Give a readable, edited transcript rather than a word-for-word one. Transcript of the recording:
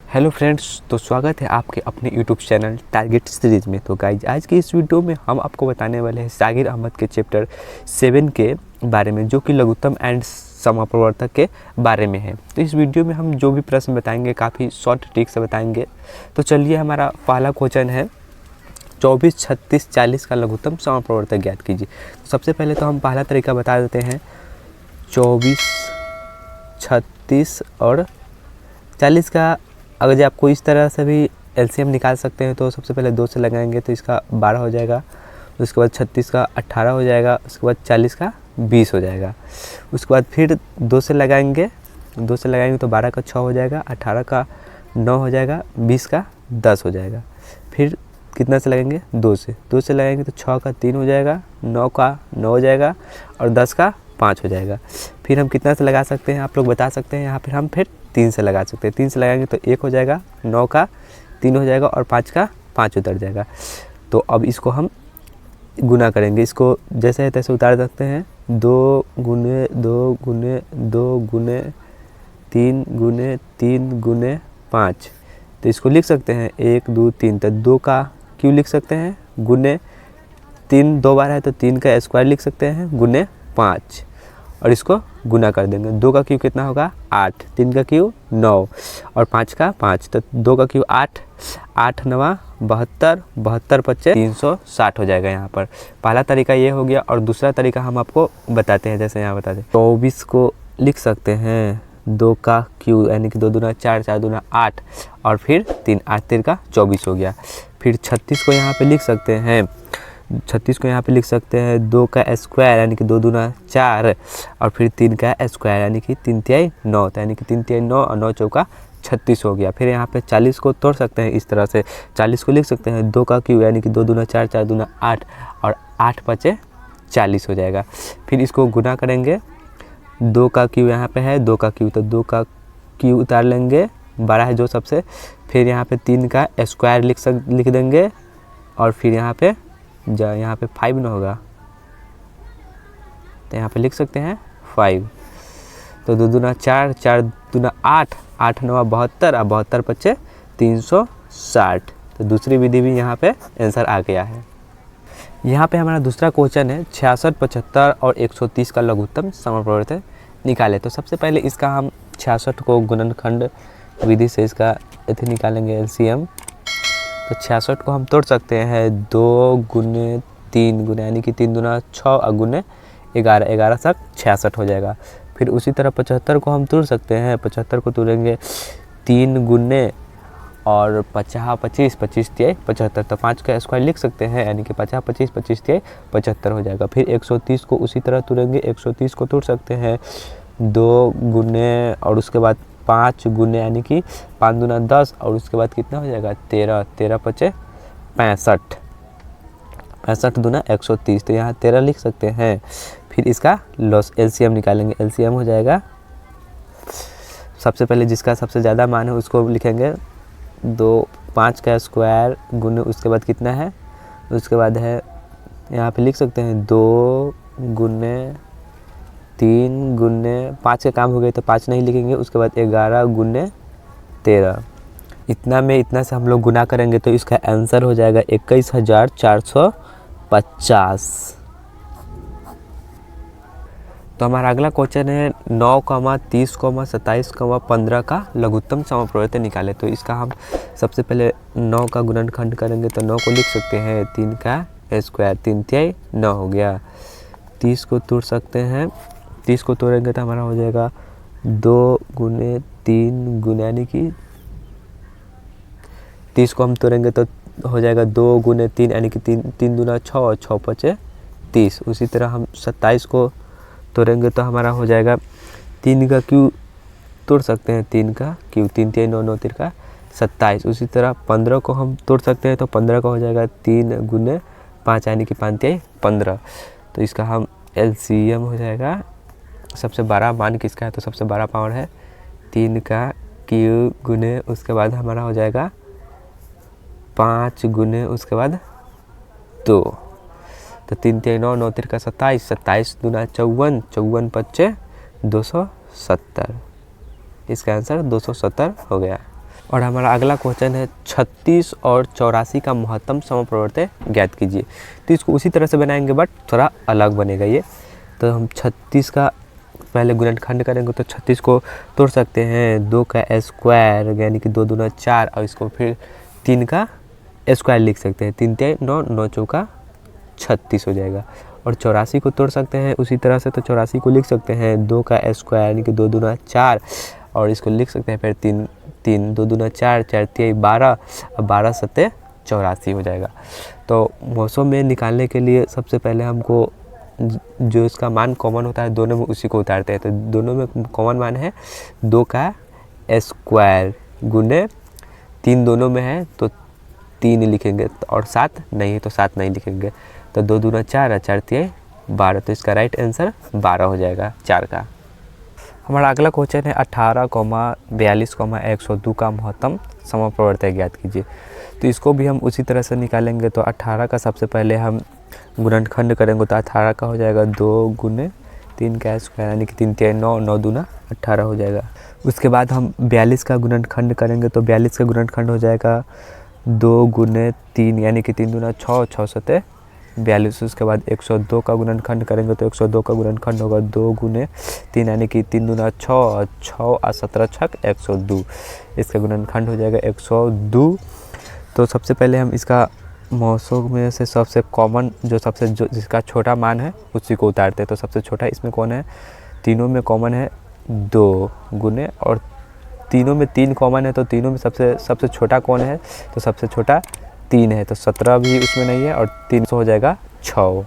Hello friends, तो स्वागत है आपके अपने यूट्यूब चैनल टारगेट सीरीज में। तो गाइज, आज की इस वीडियो में हम आपको बताने वाले हैं सागिर अहमद के चैप्टर 7 के बारे में, जो कि लघुत्तम एंड समापवर्तक के बारे में है। तो इस वीडियो में हम जो भी प्रश्न बताएंगे काफ़ी शॉर्ट ट्रिक से बताएंगे। तो चलिए, हमारा पहला क्वेश्चन है 24, 36, 40 का लघुत्तम समापवर्तक ज्ञात कीजिए। तो सबसे पहले तो हम पहला तरीका बता देते हैं। 24, 36 और 40 का अगर आपको इस तरह से भी एलसीएम निकाल सकते हैं तो सबसे पहले 2 से लगाएंगे तो इसका 12 हो जाएगा। उसके बाद 36 का 18 हो जाएगा। उसके बाद 40 का 20 हो जाएगा। उसके बाद फिर 2 से लगाएंगे तो 12 का 6 हो जाएगा, 18 का 9 हो जाएगा, 20 का 10 हो जाएगा। फिर कितना से लगेंगे? 2 से लगाएंगे तो 6 का 3 हो जाएगा, 9 का 9 हो जाएगा और 10 का 5 हो जाएगा। फिर हम कितना से लगा सकते हैं, आप लोग बता सकते हैं। यहाँ पर हम फिर 3 से लगा सकते हैं। 3 से लगाएंगे तो 1 हो जाएगा, 9 का 3 हो जाएगा और 5 का 5 उतर जाएगा। तो अब इसको हम गुना करेंगे। इसको जैसे है तैसे उतार सकते हैं। 2 गुने 2 गुने 2 गुने 3 गुने 3 गुने 5। तो इसको लिख सकते हैं 1 2 3। तो 2 का क्यों लिख सकते हैं, गुने 3 2 बार है तो 3 का स्क्वायर लिख सकते हैं, गुने 5। और इसको गुना कर देंगे। 2 का क्यू कितना होगा? 8। 3 का क्यू 9 और 5 का 5। तो 2 का क्यू 8, 8 9 72, 72 25 360 हो जाएगा। यहाँ पर पहला तरीका ये हो गया। और दूसरा तरीका हम आपको बताते हैं। जैसे यहाँ बताते हैं 24 को लिख सकते हैं 2 का क्यू यानी कि 2 दूना 4, 4 दूना 8 और फिर 3, 8 3 का 24 हो गया। फिर 36 को यहाँ पे लिख सकते हैं। 36 को यहाँ पे लिख सकते हैं 2 का स्क्वायर यानी कि 2 दूना 4 और फिर 3 का स्क्वायर यानी कि 3 तिहाई 9, यानी कि 3 तिहाई 9 और 9 चौका 36 हो गया। फिर यहाँ पे 40 को तोड़ सकते हैं इस तरह से। 40 को लिख सकते हैं 2 का क्यू यानी कि 2 दूना 4, 4 दूना 8 और 8 5 40 हो जाएगा। फिर इसको गुना करेंगे। 2 का क्यू यहाँ पे है, 2 का क्यू, तो 2 का क्यू उतार लेंगे, 12 है जो सबसे। फिर यहाँ पे 3 का स्क्वायर लिख देंगे और फिर यहाँ पे 5 ना होगा तो यहाँ पे लिख सकते हैं 5। तो 2 दूना 4, 4 दूना 8, 8 9 72 और 72 25 360। तो दूसरी विधि भी यहाँ पे आंसर आ गया है। यहाँ पे हमारा दूसरा क्वेश्चन है 66, 75 और 130 का लघुत्तम समापवर्तक निकाले। तो सबसे पहले इसका हम 66 को गुणनखंड विधि से इसका निकालेंगे एलसीएम। तो 66 को हम तोड़ सकते हैं 2 गुने 3 गुने यानी कि 3 दूना 6 और गुने 11, 11 तक 66 हो जाएगा। फिर उसी तरह 75 को हम तोड़ सकते हैं। 75 को तोड़ेंगे 3 गुने और 50 25, 25 तिहाई 75। तो 5 का स्क्वायर लिख सकते हैं यानी कि 50 25, 25 तिहाई 75 हो जाएगा। फिर 130 को उसी तरह तोड़ेंगे। 130 को तोड़ सकते हैं 2 गुने और उसके बाद 5 गुने यानी कि 5 दूना 10 और उसके बाद कितना हो जाएगा 13, 13 25 65, 65 दूना 130। तो यहाँ 13 लिख सकते हैं। फिर इसका लॉस एलसीएम निकालेंगे। एलसीएम हो जाएगा, सबसे पहले जिसका सबसे ज़्यादा मान है उसको लिखेंगे 2, 5 का स्क्वायर गुने उसके बाद कितना है, उसके बाद है यहाँ पे लिख सकते हैं 2 गुने 3 गुने 5 के काम हो गए तो 5 नहीं लिखेंगे। उसके बाद 11 गुने 13। इतना में इतना से हम लोग गुना करेंगे तो इसका आंसर हो जाएगा 21,450। तो हमारा अगला क्वेश्चन है 9, 30, 27, 15 का लघुत्तम समापवर्तक निकाले। तो इसका हम सबसे पहले 9 का गुणनखंड करेंगे तो 9 को लिख सकते हैं 3 का स्क्वायर, 3 तिहाई 9 हो गया। 30 को तोड़ सकते हैं। 30 को तोड़ेंगे तो हमारा हो जाएगा 2 गुने 3 गुने यानी कि 30 को हम तोड़ेंगे तो हो जाएगा 2 गुने 3 यानी कि 3 दूना 6 और 6 25 30। उसी तरह हम 27 को तोड़ेंगे तो हमारा हो जाएगा 3 का क्यू तोड़ सकते हैं। 3 का क्यू 3 तिहाई 9 9 3 का 27। उसी तरह 15 को हम तोड़ सकते हैं तो 15 का हो जाएगा 3 गुने 5 यानी कि 5 तिहाई 15। तो इसका हम एलसीएम हो जाएगा। सबसे बड़ा मान किसका है, तो सबसे बड़ा पावर है 3 का क्यू गुने उसके बाद हमारा हो जाएगा 5 गुने उसके बाद 2। तो 3 तिहाई 9 9 3 का 27, 27 दूना 54, 54 25 270। इसका आंसर 270 हो गया। और हमारा अगला क्वेश्चन है 36 और 84 का महत्तम समप्रवर्त्य ज्ञात कीजिए। तो इसको उसी तरह से बनाएंगे बट थोड़ा अलग बनेगा ये। तो हम 36 का पहले गुणनखंड करेंगे तो 36 को तोड़ सकते हैं 2 का स्क्वायर यानी कि 2 दूना 4 और इसको फिर 3 का स्क्वायर लिख सकते हैं। 3 3 9 9 चौका 36 हो जाएगा। और 84 को तोड़ सकते हैं उसी तरह से। तो 84 को लिख सकते हैं 2 का स्क्वायर यानी कि 2 दूना 4 और इसको लिख सकते हैं फिर 3 3 2 दूना 4 4 3 12 और 12 सत्ते 84 हो जाएगा। तो मौसम में निकालने के लिए सबसे पहले हमको जो इसका मान कॉमन होता है दोनों में उसी को उतारते हैं। तो दोनों में कॉमन मान है 2 का स्क्वायर गुने 3 दोनों में है तो 3 लिखेंगे और 7 नहीं है तो 7 नहीं लिखेंगे। तो 2 दूना 4 और 4 3 12 तो इसका राइट आंसर 12 हो जाएगा 4 का। हमारा अगला क्वेश्चन है 18, 42, 102 का महत्तम समप्रवर्त्य ज्ञात कीजिए। तो इसको भी हम उसी तरह से निकालेंगे। तो 18 का सबसे पहले हम गुणनखंड करेंगे तो 18 का हो जाएगा 2 गुने 3 का स्क्वायर यानी कि 3 3 9 9 दूना 18 हो जाएगा। उसके बाद हम 42 का गुणनखंड करेंगे तो 42 का गुणनखंड हो जाएगा 2 गुने 3 यानी कि 3 दूना 6 6 सत्ते 42। उसके बाद 102 का गुणनखंड करेंगे तो 102 का गुणनखंड होगा 2 गुने 3 यानी कि 3 दूना 6 और 6 और 17 छक 102। इसका गुणनखंड हो जाएगा 102। तो सबसे पहले हम इसका मौसों में से सबसे कॉमन जो जिसका छोटा मान है उसी को उतारते हैं। तो सबसे छोटा इसमें कौन है? तीनों में कॉमन है 2 गुने और तीनों में 3 कॉमन है। तो तीनों में सबसे छोटा कौन है? तो सबसे छोटा 3 है। तो 17 भी उसमें नहीं है और 300 हो जाएगा 6।